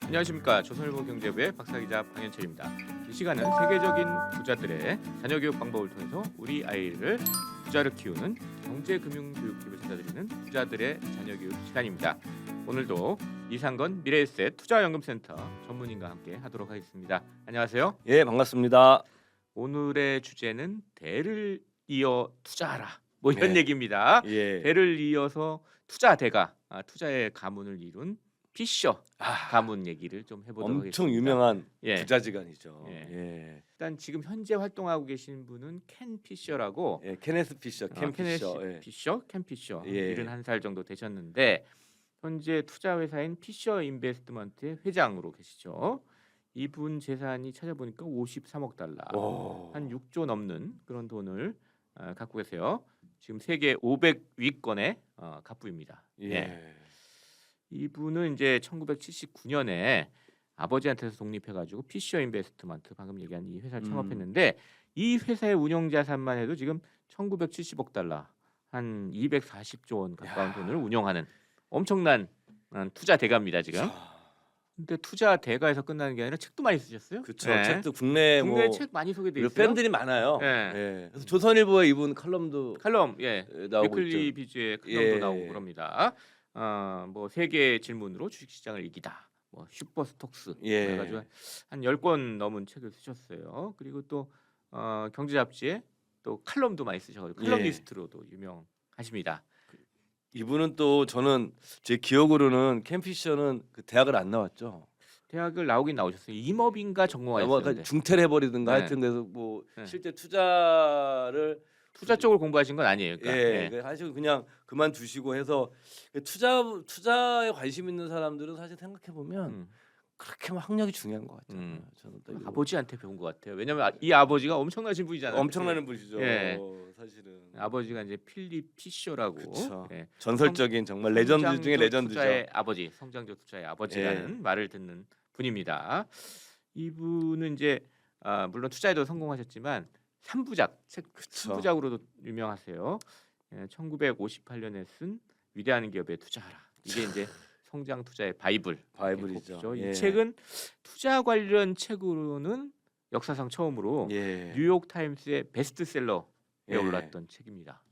안녕하십니까. 조선일보 경제부의 박사기자 방현철입니다. 이 시간은 세계적인 부자들의 자녀교육 방법을 통해서 우리 아이를 부자로 키우는 경제금융교육팁을 찾아드리는 부자들의 자녀교육 시간입니다. 오늘도 이상건 미래에셋 투자연금센터 전문인과 함께 하도록 하겠습니다. 안녕하세요. 예, 반갑습니다. 오늘의 주제는 대를 이어 투자하라. 뭐 이런 네. 얘기입니다. 예. 대를 이어서 투자대가 투자의 가문을 이룬 피셔 가문 얘기를 좀 해보도록 하겠습니다. 엄청 유명한 예. 부자지간이죠. 예. 예. 일단 지금 현재 활동하고 계신 분은 켄 피셔라고 예, 케네스 피셔, 캠 피셔. 예. 켄 피셔 예. 71살 정도 되셨는데 현재 투자 회사인 피셔 인베스트먼트의 회장으로 계시죠. 이분 재산이 찾아보니까 53억 달러, 오. 한 6조 넘는 그런 돈을 갖고 계세요. 지금 세계 500위권의 갑부입니다. 예. 이분은 이제 1979년에 아버지한테서 독립해가지고 피셔 인베스트먼트 방금 얘기한 이 회사를 창업했는데 이 회사의 운영 자산만 해도 지금 1970억 달러, 한 240조 원 가까운 야. 돈을 운영하는 엄청난 투자 대가입니다 지금. 근데 투자 대가에서 끝나는 게 아니라 책도 많이 쓰셨어요. 그렇죠. 네. 책도 국내 국내 책 많이 소개돼 그리고 있어요. 팬들이 많아요. 예. 예. 그래서 조선일보에 이분 칼럼도 칼럼 나오고 위클리 있죠. 비즈의 칼럼도 예. 나오고 그럽니다. 뭐 세계 질문으로 주식시장을 이기다, 뭐 슈퍼스톡스 예. 그래가지고 한 10권 넘은 책을 쓰셨어요. 그리고 또 경제 잡지에 또 칼럼도 많이 쓰셔가지고 칼럼니스트로도 유명하십니다. 이분은 또 저는 제 기억으로는 캠 피셔는 그 대학을 안 나왔죠. 대학을 나오긴 나오셨어요. 임업인가 전공하셨는데 중퇴를 해버리든가 네. 하여튼 그래서 뭐 네. 실제 투자를 투자 쪽을 공부하신 건 아니에요. 그러니까. 예, 사실 그냥 그만두시고 해서 투자에 관심 있는 사람들은 사실 생각해 보면 그렇게 막 학력이 중요한 것 같아요. 저는 또 이거 아버지한테 배운 것 같아요. 왜냐면 이 아버지가 엄청나신 분이잖아요. 엄청나는 분이죠. 예. 사실은 아버지가 이제 필립 피셔라고 그쵸. 예. 전설적인 정말 레전드 중에 레전드죠. 투자의 아버지, 성장조 투자의 아버지라는 말을 듣는 분입니다. 이분은 이제 물론 투자에도 성공하셨지만 3부작 책 3부작으로도 유명하세요. 1958년에 쓴 위대한 기업에 투자하라. 이게 이제 성장 투자의 바이블이죠. 이 예. 책은 투자 관련 책으로는 역사상 처음으로 예. 뉴욕 타임스의 베스트셀러에 예. 올랐던 책입니다.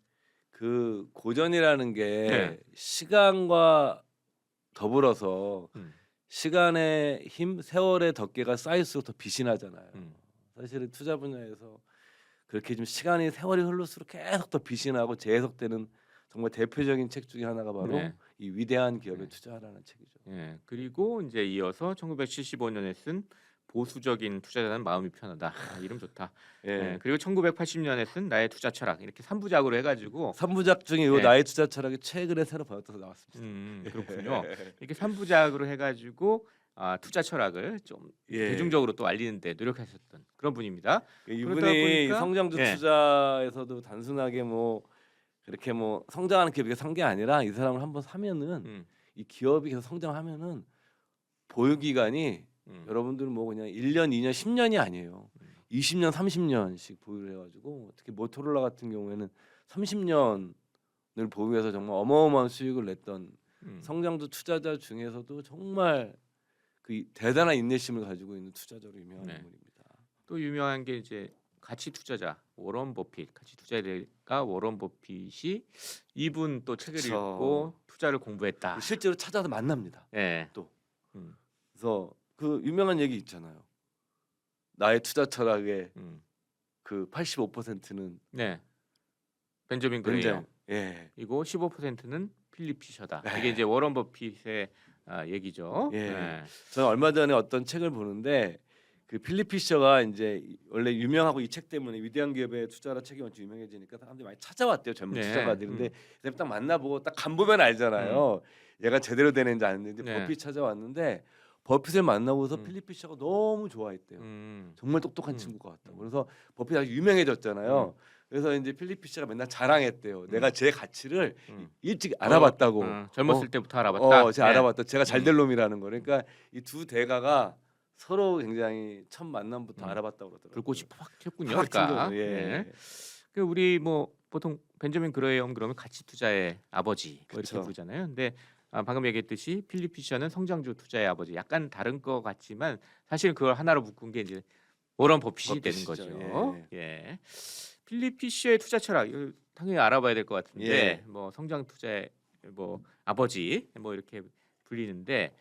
그 고전이라는 게 네. 시간과 더불어서 음. 시간의 힘, 세월의 덮개가 쌓일수록 더 빛이 나잖아요. 음. 사실은 투자 분야에서 그렇게 좀 시간이 세월이 흐를수록 계속 더 빛이 나고 재해석되는 정말 대표적인 책 중에 하나가 바로 네. 이 위대한 기업에 네. 투자하라는 책이죠. 예, 그리고 이제 이어서 1975년에 쓴 보수적인 투자자는 마음이 편하다. 이름 좋다. 예. 예, 그리고 1980년에 쓴 나의 투자 철학 이렇게 3부작으로 해가지고 3부작 중에 이 네. 나의 투자 철학이 최근에 새로 번역돼서 나왔습니다. 그렇군요. 이렇게 3부작으로 해가지고 투자 철학을 좀 예. 대중적으로 또 알리는데 노력하셨던 그런 분입니다. 이분이 보니까- 성장주 예. 투자에서도 단순하게 뭐 그렇게 뭐 성장하는 기업에 산 게 아니라 이 사람을 한번 사면은 음, 이 기업이 계속 성장하면은 보유 기간이 음. 여러분들 뭐 그냥 1년, 2년, 10년이 아니에요. 20년, 30년씩 보유를 해가지고 특히 모토로라 같은 경우에는 30년을 보유해서 정말 어마어마한 수익을 냈던 성장주 투자자 중에서도 정말 그 대단한 인내심을 가지고 있는 투자자로 유명한 네. 인물입니다. 또 유명한 게 이제 가치 투자자 워런 버핏, 가치 투자가 워런 버핏이 이분 또 책을 그쵸. 읽고 투자를 공부했다. 실제로 찾아서 만납니다. 예. 또. 음, 그래서 그 유명한 얘기 있잖아요. 나의 투자 철학의 음. 그 85%는 네. 벤저민 그레이엄. 예. 이고 15%는 필립 피셔다. 네. 이게 이제 워런 버핏의 얘기죠. 예. 저는 얼마 전에 어떤 책을 보는데 그 필립 피셔가 이제 원래 유명하고 이 책 때문에 위대한 기업에 투자라 책이 완전 유명해지니까 사람들이 많이 찾아왔대요. 젊은 네. 투자가들이. 근데 딱 만나보고 딱 간 보면 알잖아요. 얘가 제대로 되는지 안 되는지. 네. 버핏 찾아왔는데 버핏을 만나고서 음. 필립 피셔가 너무 좋아했대요. 정말 똑똑한 음. 친구 같다고. 그래서 버핏이 아주 유명해졌잖아요. 그래서 이제 필립 피셔가 맨날 자랑했대요. 내가 제 가치를 일찍 알아봤다고. 젊었을 때부터 알아봤다. 제가 네. 알아봤다. 제가 잘 될 놈이라는 거. 그러니까 이 두 대가가 서로 굉장히 첫 만남부터 알아봤다고 그러더라고요. 불꽃이 팍 튀었군요. 팍 튄 그러니까. 거죠. 예. 네. 그 우리 뭐 보통 벤저민 그레이엄 그러면 가치 투자의 아버지 뭐 이렇게 그쵸. 부르잖아요. 근데 방금 얘기했듯이 필립 피셔는 성장주 투자의 아버지. 약간 다른 것 같지만 사실 그걸 하나로 묶은 게 이제 워런 버핏이 되는 버핏이죠. 거죠. 예. 필립 피셔의 투자 철학 이거 당연히 알아봐야 될 것 같은데 예. 뭐 성장 투자의 뭐 아버지 뭐 이렇게 불리는데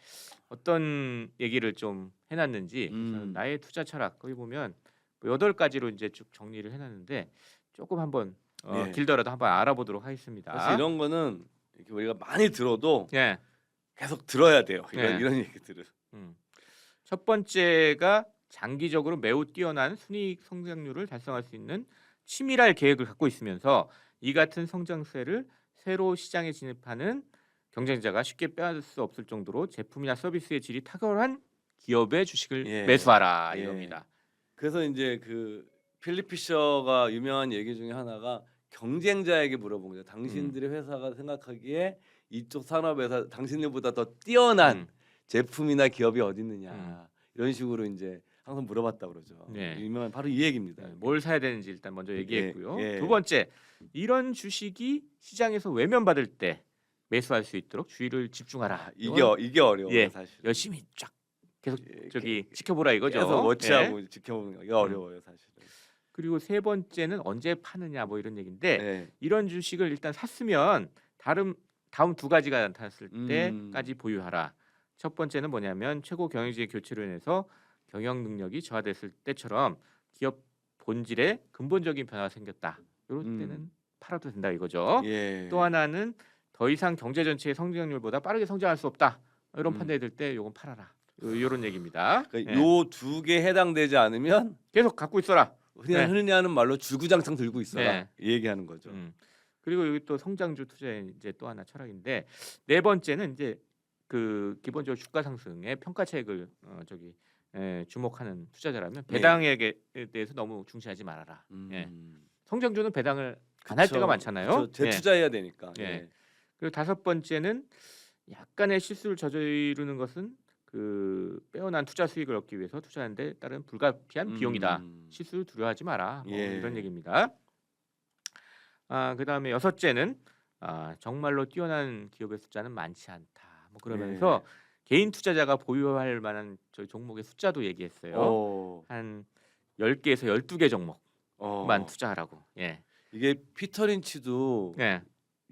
어떤 얘기를 좀 해놨는지 저는 나의 투자 철학 거기 보면 뭐 8가지로 이제 쭉 정리를 해놨는데 조금 한번 예. 길더라도 한번 알아보도록 하겠습니다. 사실 이런 거는 이렇게 우리가 많이 들어도 예. 계속 들어야 돼요. 예. 이런 얘기들을. 첫 번째가 장기적으로 매우 뛰어난 순이익 성장률을 달성할 수 있는 치밀할 계획을 갖고 있으면서 이 같은 성장세를 새로 시장에 진입하는 경쟁자가 쉽게 빼앗을 수 없을 정도로 제품이나 서비스의 질이 탁월한 기업의 주식을 예. 매수하라 예. 이겁니다. 그래서 이제 그 필립 피셔가 유명한 얘기 중에 하나가 경쟁자에게 물어본 거죠. 당신들의 회사가 생각하기에 이쪽 산업에서 당신들보다 더 뛰어난 제품이나 기업이 어디 있느냐 이런 식으로 이제 항상 물어봤다 그러죠. 네. 유명한 바로 이 얘기입니다. 뭘 사야 되는지 일단 먼저 얘기했고요. 예. 두 번째, 이런 주식이 시장에서 외면받을 때 매수할 수 있도록 주의를 집중하라. 이게 어려워요. 예. 사실. 열심히 쫙 계속 예, 저기 지켜보라 이거죠. 계속 워치하고 예. 지켜보는 거 이게 어려워요, 사실. 그리고 세 번째는 언제 파느냐 뭐 이런 얘기인데 네. 이런 주식을 일단 샀으면 다음 2가지가 나타났을 때까지 보유하라. 첫 번째는 뭐냐면 최고 경영진의 교체로 인해서 경영 능력이 저하됐을 때처럼 기업 본질에 근본적인 변화가 생겼다. 이런 때는 팔아도 된다 이거죠. 예. 또 하나는 더 이상 경제 전체의 성장률보다 빠르게 성장할 수 없다. 이런 판단이 들 때 이건 팔아라. 이런 얘기입니다. 그러니까 예. 요 두 개 해당되지 않으면 계속 갖고 있어라. 네. 흔히 하는 말로 줄구장창 들고 있어라. 네. 이 얘기하는 거죠. 그리고 여기 또 성장주 투자의 이제 또 하나 철학인데 네 번째는 이제 그 기본적으로 주가 상승의 평가 차익을 주목하는 투자자라면 배당에 대해서 너무 중시하지 말아라. 예. 성장주는 배당을 안 할 때가 많잖아요. 재투자해야 되니까. 예. 예. 그리고 5번째는 약간의 실수를 저지르는 것은 그 빼어난 투자 수익을 얻기 위해서 투자하는 데 따른 불가피한 비용이다. 실수를 두려워하지 마라. 뭐 예. 이런 얘기입니다. 그다음에 6째는 정말로 뛰어난 기업의 숫자는 많지 않다. 뭐 그러면서 개인 투자자가 보유할 만한 저희 종목의 숫자도 얘기했어요. 한 10개에서 12개 종목만 투자하라고. 예. 이게 피터 린치도 예.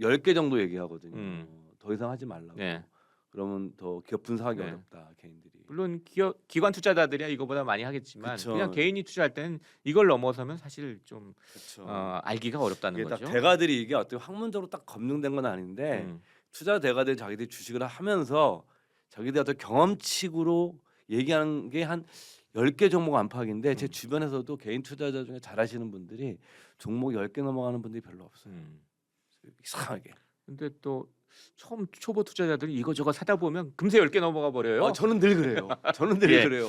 10개 정도 얘기하거든요. 더 이상 하지 말라고. 예. 그러면 더 기업 분석하기 네. 어렵다, 개인들이. 물론 기관 투자자들이야 이거보다 많이 하겠지만 그쵸. 그냥 개인이 투자할 때는 이걸 넘어서면 사실 좀 그렇죠. 알기가 어렵다는 이게 딱 거죠. 대가들이 이게 어떻게 학문적으로 딱 검증된 건 아닌데 투자 대가들이 자기들이 주식을 하면서 자기들 어떤 경험칙으로 얘기하는 게 한 10개 종목 안팎인데 제 주변에서도 개인 투자자 중에 잘하시는 분들이 종목 10개 넘어가는 분들이 별로 없어요. 이상하게. 근데 또 처음 초보 투자자들이 이거저거 사다 보면 금세 10개 넘어가 버려요. 저는 늘 그래요. 저는 늘 예. 그래요.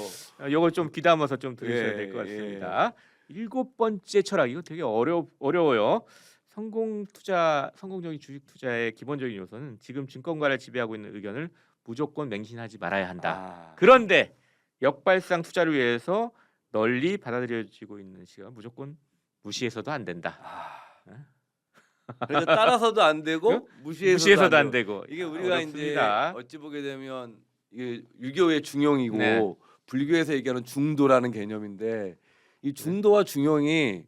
이걸 좀 귀담아서 좀 들으셔야 될 것 같습니다. 7번째 철학 이거 되게 어려워요. 성공적인 주식 투자의 기본적인 요소는 지금 증권가를 지배하고 있는 의견을 무조건 맹신하지 말아야 한다. 그런데 역발상 투자를 위해서 널리 받아들여지고 있는 시간 무조건 무시해서도 안 된다. 그러니까 따라서도 안 되고 무시해서도 안 되고 이게 우리가 어렵습니다. 이제 어찌 보게 되면 이게 유교의 중용이고 네. 불교에서 얘기하는 중도라는 개념인데 이 중도와 중용이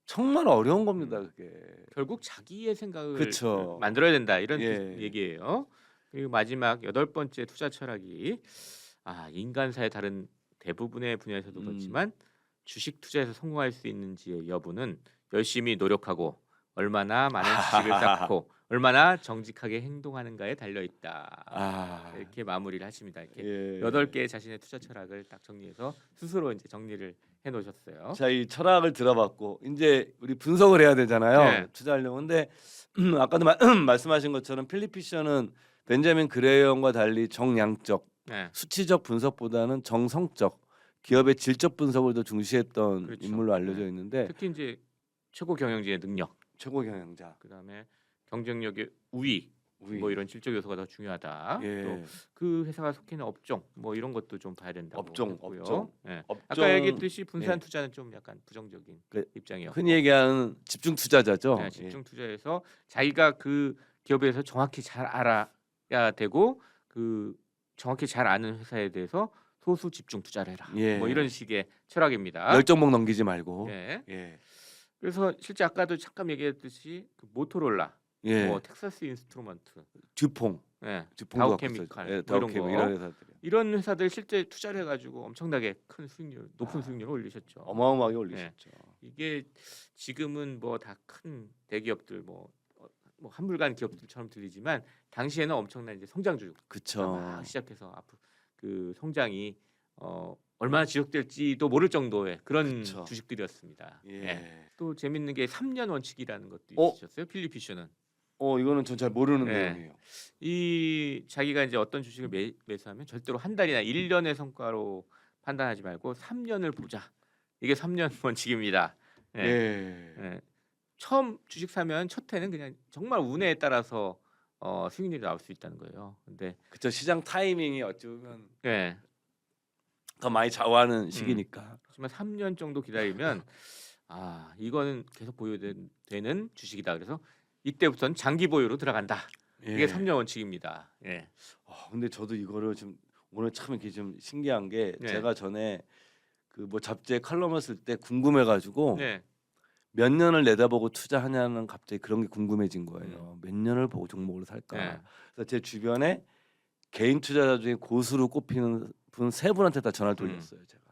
정말 어려운 겁니다. 그게. 결국 자기의 생각을 그쵸. 만들어야 된다 이런 예. 얘기예요. 그리고 마지막 8번째 투자 철학이 인간사의 다른 대부분의 분야에서도 그렇지만 주식 투자에서 성공할 수 있는지의 여부는 열심히 노력하고 얼마나 많은 지식을 쌓고 얼마나 정직하게 행동하는가에 달려 있다. 이렇게 마무리를 하십니다. 이렇게 8개의 자신의 투자 철학을 딱 정리해서 스스로 이제 정리를 해 놓으셨어요. 자, 이 철학을 들어봤고 이제 우리 분석을 해야 되잖아요. 네. 투자하려고. 근데 아까도 말씀하신 것처럼 필립 피셔는 벤자민 그레이엄과 달리 정량적, 네. 수치적 분석보다는 정성적, 기업의 질적 분석을 더 중시했던 그렇죠. 인물로 알려져 네. 있는데 특히 이제 최고 경영진의 능력, 최고 경영자, 그다음에 경쟁력의 우위, 뭐 이런 질적 요소가 더 중요하다. 예. 또 그 회사가 속해 있는 업종, 뭐 이런 것도 좀 봐야 된다고 업종. 예. 업종. 아까 얘기했듯이 분산 예. 투자는 좀 약간 부정적인 입장이요. 흔히 얘기하는 집중 투자자죠. 네, 집중 투자에서 자기가 그 기업에서 정확히 잘 알아 해야 되고 그 정확히 잘 아는 회사에 대해서 소수 집중 투자를 해라. 예. 뭐 이런 식의 철학입니다. 열정목 넘기지 말고. 예. 예. 그래서 실제 아까도 잠깐 얘기했듯이 그 모토로라, 예. 뭐 텍사스 인스트루먼트, 듀퐁. 예, 듀퐁도 갖고 다우케미칼, 있어요. 예, 뭐 이런 다우케미 거. 이런 회사들이 이런 회사들 실제 투자를 해가지고 엄청나게 큰 수익률, 높은 수익률을 올리셨죠. 어마어마하게 올리셨죠. 이게 지금은 뭐 다 큰 대기업들 뭐 한물간 기업들처럼 들리지만 당시에는 엄청난 이제 성장주 그쵸. 막 시작해서 앞으로 그 성장이 얼마나 지속될지도 모를 정도의 그런 그쵸. 주식들이었습니다. 예. 예. 또 재밌는 게 3년 원칙이라는 것도 있으셨어요. 필립 피셔는. 이거는 전 잘 모르는 예. 내용이에요. 이 자기가 이제 어떤 주식을 매수하면 절대로 한 달이나 1년의 성과로 판단하지 말고 3년을 보자. 이게 3년 원칙입니다. 예. 예. 예. 처음 주식 사면 첫 해는 그냥 정말 운에 따라서 수익률이 나올 수 있다는 거예요. 근데 그쵸. 시장 타이밍이 어찌 보면 예. 더 많이 좌우하는 시기니까. 하지만 3년 정도 기다리면 이거는 계속 보유되는 주식이다. 그래서 이때부터는 장기 보유로 들어간다. 예. 이게 3년 원칙입니다. 예. 근데 저도 이거를 좀 오늘 참 이렇게 좀 신기한 게 네. 제가 전에 그 뭐 잡지에 칼럼을 쓸 때 궁금해가지고 네. 몇 년을 내다보고 투자하냐는 갑자기 그런 게 궁금해진 거예요. 몇 년을 보고 종목을 살까. 네. 그래서 제 주변에 개인 투자자 중에 고수로 꼽히는 분 세 분한테 다 전화를 돌렸어요. 제가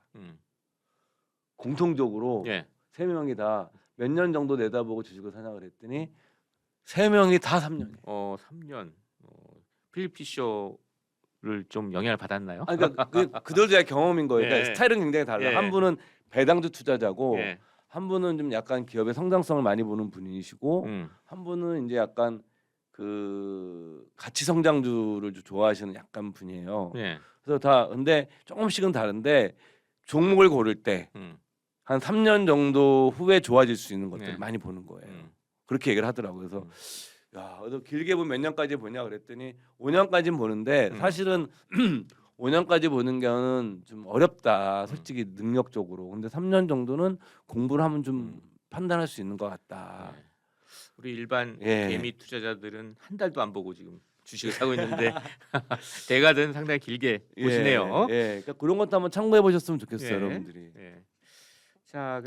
공통적으로 예. 세 명이 다 몇 년 정도 내다보고 주식을 사냐 그랬더니 세 명이 다 3년이에요. 3년. 필립 피셔를 좀 영향을 받았나요? 그러니까 그들의 경험인 거예요. 그러니까 예. 스타일은 굉장히 달라. 예. 한 분은 배당주 투자자고 예. 한 분은 좀 약간 기업의 성장성을 많이 보는 분이시고 한 분은 이제 약간 그 가치 성장주를 좀 좋아하시는 약간 분이에요. 예. 그래서 다 근데 조금씩은 다른데 종목을 고를 때 한 3년 정도 후에 좋아질 수 있는 것들을 네. 많이 보는 거예요. 그렇게 얘기를 하더라고요. 그래서 야, 그래서 길게 보면 몇 년까지 보냐 그랬더니 5년까지는 보는데 사실은 5년까지 보는 게는 좀 어렵다. 솔직히 능력적으로. 근데 3년 정도는 공부를 하면 좀 판단할 수 있는 것 같다. 예. 우리 일반 예. 개미 투자자들은 한 달도 안 보고 지금 주식을 사고 있는데 대가든 상당히 길게 보시네요. 예. 그러니까 그런 것도 한번 참고해 보셨으면 좋겠어요, 예. 여러분들이. 예. 자,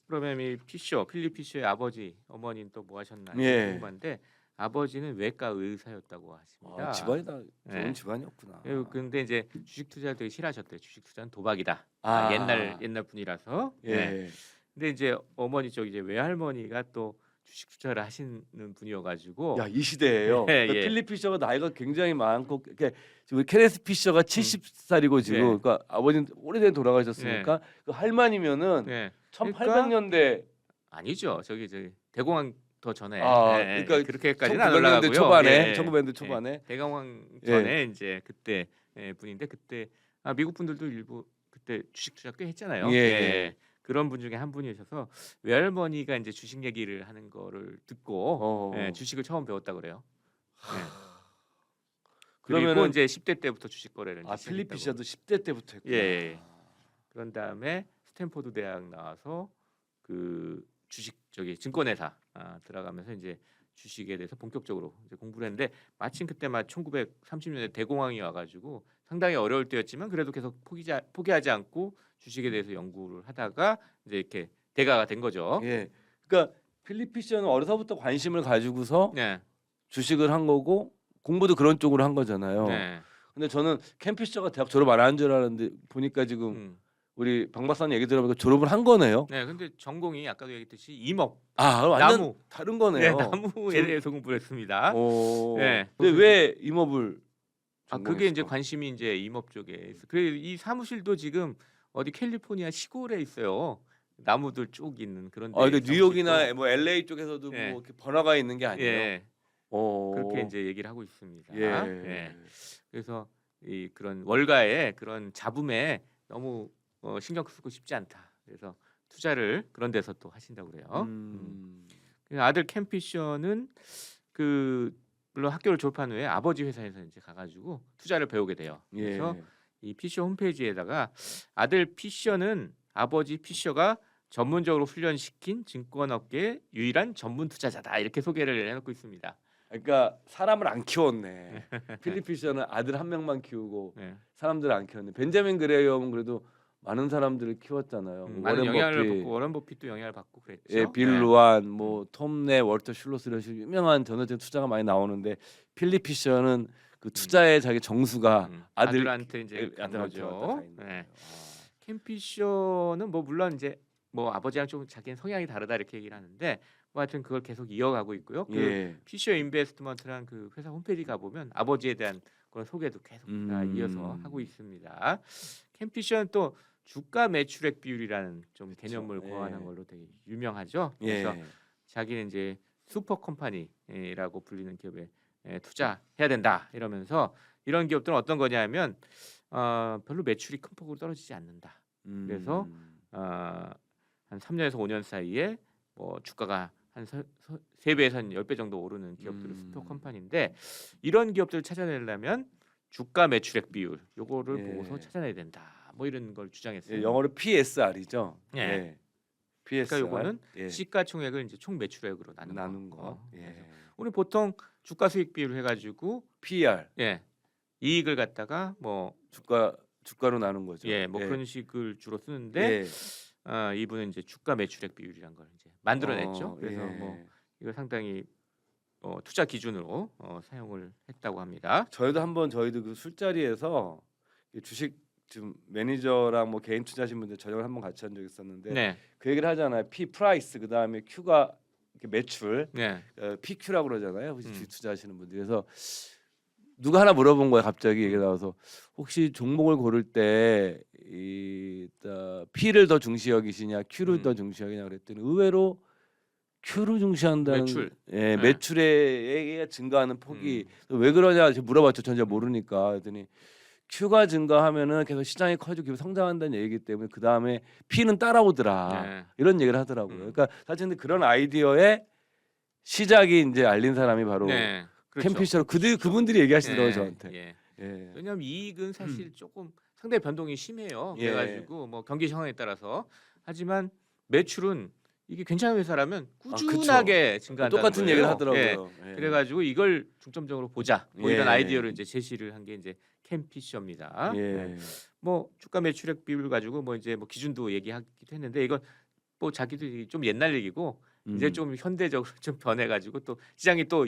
그러면 이 필립 피셔의 아버지, 어머니는 또 뭐 하셨나 예. 궁금한데 아버지는 외과 의사였다고 하십니다. 집안이 다 좋은 예. 집안이었구나. 근데 이제 주식 투자를 되게 싫어하셨대요. 주식 투자는 도박이다. 아. 옛날 분이라서. 예. 예. 근데 이제 어머니 쪽 이제 외할머니가 또 주식 투자를 하시는 분이어가지고. 야, 이 시대예요. 예, 그러니까 예. 필립 피셔가 나이가 굉장히 많고 이렇게 지금 케네스 피셔가 70살이고 지금 예. 그러니까 아버지는 오래전에 돌아가셨으니까 그 할머니면은 예. 1800년대 아니죠. 저기 대공황 더 전에. 그러니까 그렇게까지는 안 1900년대 올라가고요. 초반에 예. 1900년대 초반에 대공황 전에 이제 그때 분인데 그때 미국 분들도 일부 그때 주식 투자 꽤 했잖아요. 예. 그런 분 중에 한 분이셔서 외할머니가 이제 주식 얘기를 하는 거를 듣고 주식을 처음 배웠다 그래요. 그리고 그러면은 이제 10대 때부터 주식 거래를 이제 필립 시작했다고. 피셔도 10대 때부터 했구나. 예. 그런 다음에 스탠포드 대학 나와서 그 주식 증권회사 들어가면서 이제 주식에 대해서 본격적으로 이제 공부를 했는데 마침 그때 1930년대 대공황이 와가지고 상당히 어려울 때였지만 그래도 계속 포기하지 않고 주식에 대해서 연구를 하다가 이제 이렇게 대가가 된 거죠. 예. 그러니까 필립 피셔는 어려서부터 관심을 가지고서 네. 주식을 한 거고 공부도 그런 쪽으로 한 거잖아요. 네. 근데 저는 캠 피셔가 대학 졸업 안 한 줄 알았는데 보니까 지금 우리 방 박사님 얘기 들어보니까 졸업을 한 거네요. 네, 근데 전공이 아까도 얘기했듯이 임업. 완전 나무. 다른 거네요. 나무에 대해서 공부를 했습니다. 네. 네. 근데 왜 임업을? 그게 이제 관심이 이제 임업 쪽에 있어. 그래 이 사무실도 지금 어디 캘리포니아 시골에 있어요. 나무들 쭉 있는 그런 데. 그러니까 뉴욕이나 뭐 LA 쪽에서도 예. 뭐 이렇게 번화가에 있는 게 아니에요. 예. 그렇게 이제 얘기를 하고 있습니다. 예. 그래서 그런 월가의 그런 잡음에 너무 신경 쓰고 싶지 않다. 그래서 투자를 그런 데서 또 하신다고 그래요. 그래서 아들 캠 피셔는 물론 학교를 졸업한 후에 아버지 회사에서 이제 가가지고 투자를 배우게 돼요. 그래서 이 피셔 홈페이지에다가 아들 피셔는 아버지 피셔가 전문적으로 훈련시킨 증권업계의 유일한 전문 투자자다 이렇게 소개를 해놓고 있습니다. 그러니까 사람을 안 키웠네. 필립 피셔는 아들 한 명만 키우고 네. 사람들을 안 키웠네. 벤자민 그레이엄은 그래도 많은 사람들을 키웠잖아요. 많은 영향을 버핏, 받고 워런 버핏도 영향을 받고 그랬죠. 예, 빌 네. 루안, 뭐 톰네, 월터 슐로스 이런 식으로 유명한 전형적인 투자가 많이 나오는데 필립 피셔는 그 투자의 자기 정수가 아들한테 이제 간 아들한테 왔다 거죠. 가 있는 네. 거예요. 캠 피셔는 뭐 물론 이제 뭐 아버지랑 좀 자기는 성향이 다르다 이렇게 얘기를 하는데 뭐 하여튼 그걸 계속 이어가고 있고요. 그 예. 피셔 인베스트먼트라는 그 회사 홈페이지 가 보면 아버지에 대한 그런 소개도 계속 다 이어서 하고 있습니다. 캠 피셔는 또 주가 매출액 비율이라는 좀 개념을 예. 고안한 걸로 되게 유명하죠. 예. 그래서 자기는 이제 슈퍼 컴퍼니라고 불리는 기업에 투자해야 된다 이러면서 이런 기업들은 어떤 거냐면 별로 매출이 큰 폭으로 떨어지지 않는다. 그래서 한 3년에서 5년 사이에 뭐 주가가 한 3배에서 한 10배 정도 오르는 기업들은 슈퍼 컴퍼니인데 이런 기업들을 찾아내려면 주가 매출액 비율 요거를 예. 보고서 찾아내야 된다. 뭐 이런 걸 주장했어요. 예, 영어로 PSR이죠. 예. 예. PSR. 그러니까 요거는 예. 시가총액을 이제 총 매출액으로 나눈 거. 그래서 예. 우리 보통 주가 수익 비율 해가지고 PR. 예 이익을 갖다가 뭐 주가로 나눈 거죠. 예, 뭐 예. 그런 식을 주로 쓰는데 예. 이분은 이제 주가 매출액 비율이란 걸 이제 만들어냈죠. 그래서 예. 뭐 이거 상당히 투자 기준으로 사용을 했다고 합니다. 저희도 그 술자리에서 이 주식 좀 매니저랑 뭐 개인 투자하신 분들 저녁을 한번 같이 한 적이 있었는데 네, 그 얘기를 하잖아요. P 프라이스 그다음에 Q가 이렇게 매출 네, PQ라고 그러잖아요. 혹시 음. 주식 투자하시는 분들. 그래서 누가 하나 물어본 거예요. 갑자기 얘기 나와서 혹시 종목을 고를 때 P를 더 중시 여기시냐 Q를 더 중시 여기냐 그랬더니 의외로 Q를 중시한다는 매출. 예, 네. 매출에 증가하는 폭이 왜 그러냐 제가 물어봤죠. 전혀 모르니까. 그랬더니 Q가 증가하면은 계속 시장이 커지고 기업이 성장한다는 얘기이기 때문에 그 다음에 P는 따라오더라 네. 이런 얘기를 하더라고요. 그러니까 사실 근데 그런 아이디어의 시작이 이제 알린 사람이 바로 네, 그렇죠. 캠피셔로 그분들이 얘기하시더라고요 예, 저한테. 예. 예. 왜냐하면 이익은 사실 조금 상당히 변동이 심해요. 예. 그래가지고 뭐 경기 상황에 따라서 하지만 매출은 이게 괜찮은 회사라면 꾸준하게 증가한다는 똑같은 거예요. 얘기를 예. 하더라고요. 예. 그래가지고 이걸 중점적으로 보자. 뭐 이런 예. 아이디어를 이제 제시를 한 게 이제 캠피셔입니다. 예. 네. 뭐 주가 매출액 비율 가지고 뭐 이제 뭐 기준도 얘기하기도 했는데 이건 뭐 자기들이 좀 옛날 얘기고 이제 좀 현대적으로 좀 변해가지고 또 시장이 또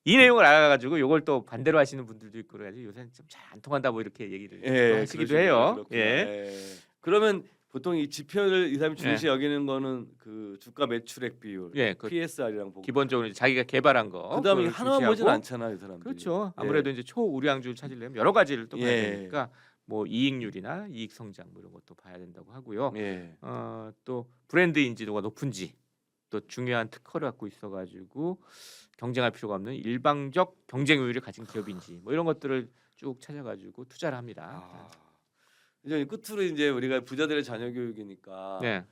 이 내용을 알아가지고 이걸 또 반대로 하시는 분들도 있고 그래가지고 요새는 좀 잘 안 통한다 뭐 이렇게 얘기를 또 하시기도 해요. 그렇구나. 예. 예. 그러면 보통 이 지표를 이 사람이 중시 예. 여기는 거는 그 주가 매출액 비율, 예, 그 PSR이랑 보고. 기본적으로 이제 자기가 개발한 거. 그다음에 그걸 하나만 보진 중시하고 않잖아요, 이 사람들이. 그렇죠. 아무래도 이제 초우량주를 찾으려면 여러 가지를 또 봐야 예. 되니까 뭐 이익률이나 이익 성장 뭐 이런 것도 봐야 된다고 하고요. 예. 또 브랜드 인지도가 높은지 또 중요한 특허를 갖고 있어가지고 경쟁할 필요가 없는 일방적 경쟁 우위를 가진 기업인지 뭐 이런 것들을 쭉 찾아가지고 투자를 합니다. 아. 이제 끝으로 이제 우리가 부자들의 자녀 교육이니까 네,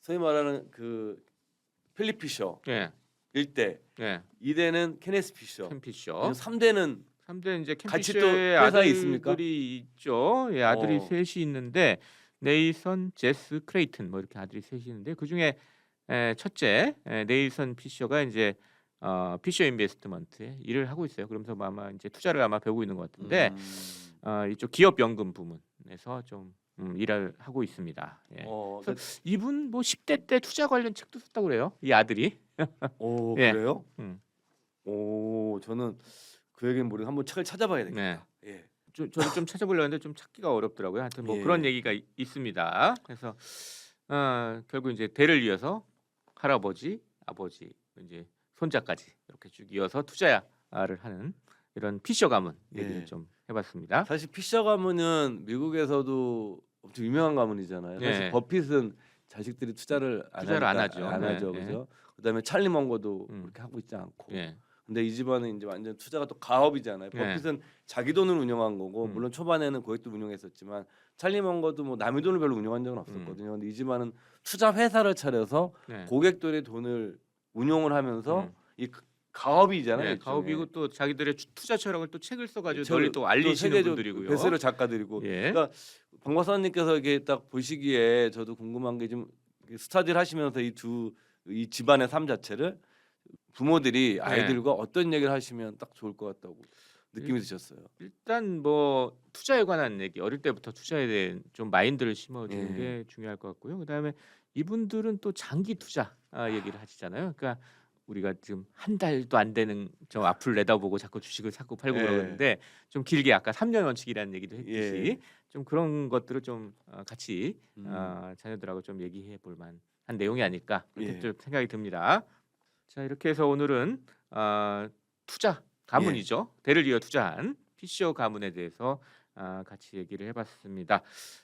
소위 말하는 그 필립 피셔 네, 1대, 네. 2대는 케네스 피셔, 캠피셔. 3대는 3대 이제 같이 또 캠피셔의 회사에 있습니까? 아들들이 있죠. 예, 아들이 어. 셋이 있는데 네이선, 제스, 크레이튼 뭐 이렇게 아들이 셋이 있는데 그 중에 첫째 네이선 피셔가 이제 피셔 인베스트먼트에 일을 하고 있어요. 그러면서 아마 이제 투자를 아마 배우고 있는 것 같은데 이쪽 기업 연금 부문에서 좀 일을 하고 있습니다. 예. 이분 뭐 10대 때 투자 관련 책도 썼다고 그래요. 이 아들이. 오 예. 그래요? 음. 오 저는 그 얘기는 모르고 한번 책을 찾아봐야 되겠다. 예. 저도 좀 찾아보려고 했는데 좀 찾기가 어렵더라고요. 하여튼 뭐 예. 그런 얘기가 있습니다. 그래서 결국 이제 대를 이어서 할아버지, 아버지, 이제 손자까지 이렇게 쭉 이어서 투자를 하는 이런 피셔 가문 얘기를 예. 좀 해봤습니다. 사실 피셔 가문은 미국에서도 엄청 유명한 가문이잖아요. 사실 네. 버핏은 자식들이 투자를 안 하죠. 하죠, 네, 그죠? 그다음에 찰리 멍거도 음. 그렇게 하고 있지 않고. 예, 근데 이 집안은 이제 완전 투자가 또 가업이잖아요. 네. 버핏은 자기 돈을 운영한 거고 음. 물론 초반에는 고객도 운영했었지만 찰리 멍거도 뭐 남의 돈을 별로 운영한 적은 없었거든요. 근데 이 집안은 투자 회사를 차려서 네. 고객들의 돈을 운용을 하면서 음. 이 가업이잖아요. 네, 일종의. 가업이고 또 자기들의 투자 철학을 또 책을 써가지고 저를 널리 또 알리시는 세계적 분들이고요. 베스트셀러 작가들이고. 예. 그러니까 방 박사님께서 이렇게 딱 보시기에 저도 궁금한 게 좀 스타디를 하시면서 이 집안의 삶 자체를 부모들이 아이들과 어떤 얘기를 하시면 딱 좋을 것 같다고 느낌이 드셨어요. 일단 뭐 투자에 관한 얘기, 어릴 때부터 투자에 대한 좀 마인드를 심어주는 예. 게 중요할 것 같고요. 그다음에 이분들은 또 장기 투자 얘기를 하시잖아요. 그러니까 우리가 지금 한 달도 안 되는 저 앞을 내다보고 자꾸 주식을 사고 팔고 예. 그러는데 좀 길게 아까 3년 원칙이라는 얘기도 했듯이 예. 좀 그런 것들을 좀 같이 음. 자녀들하고 좀 얘기해 볼 만한 내용이 아닐까 그렇게 예. 좀 생각이 듭니다. 자, 이렇게 해서 오늘은 투자 가문이죠. 대를 이어 투자한 PCO 가문에 대해서 같이 얘기를 해봤습니다.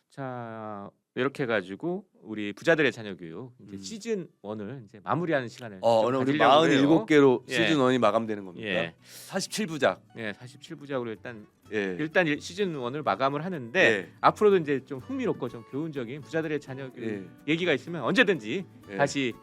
자, 이렇게 해가지고 우리 부자들의 자녀 교육 이제 시즌 1을 이제 마무리하는 시간을 좀 오늘 우리 가지려고 해요. 47개로 예. 시즌 1이 마감되는 겁니까? 예, 47부작. 47부작으로 일단 예. 시즌 1을 마감을 하는데 예. 앞으로도 이제 좀 흥미롭고 좀 교훈적인 부자들의 자녀 교육 예. 얘기가 있으면 언제든지 예. 다시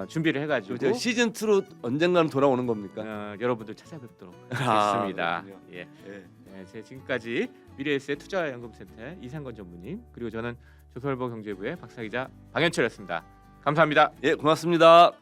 준비를 해가지고 그렇죠. 시즌 2로 언젠가는 돌아오는 겁니까? 여러분들 찾아뵙도록 아, 하겠습니다. 그렇군요. 예. 예. 네, 제 지금까지 미래에셋 투자연금센터의 이상건 전무님 그리고 저는 조선일보 경제부의 박사기자 방현철이었습니다. 감사합니다. 예, 고맙습니다.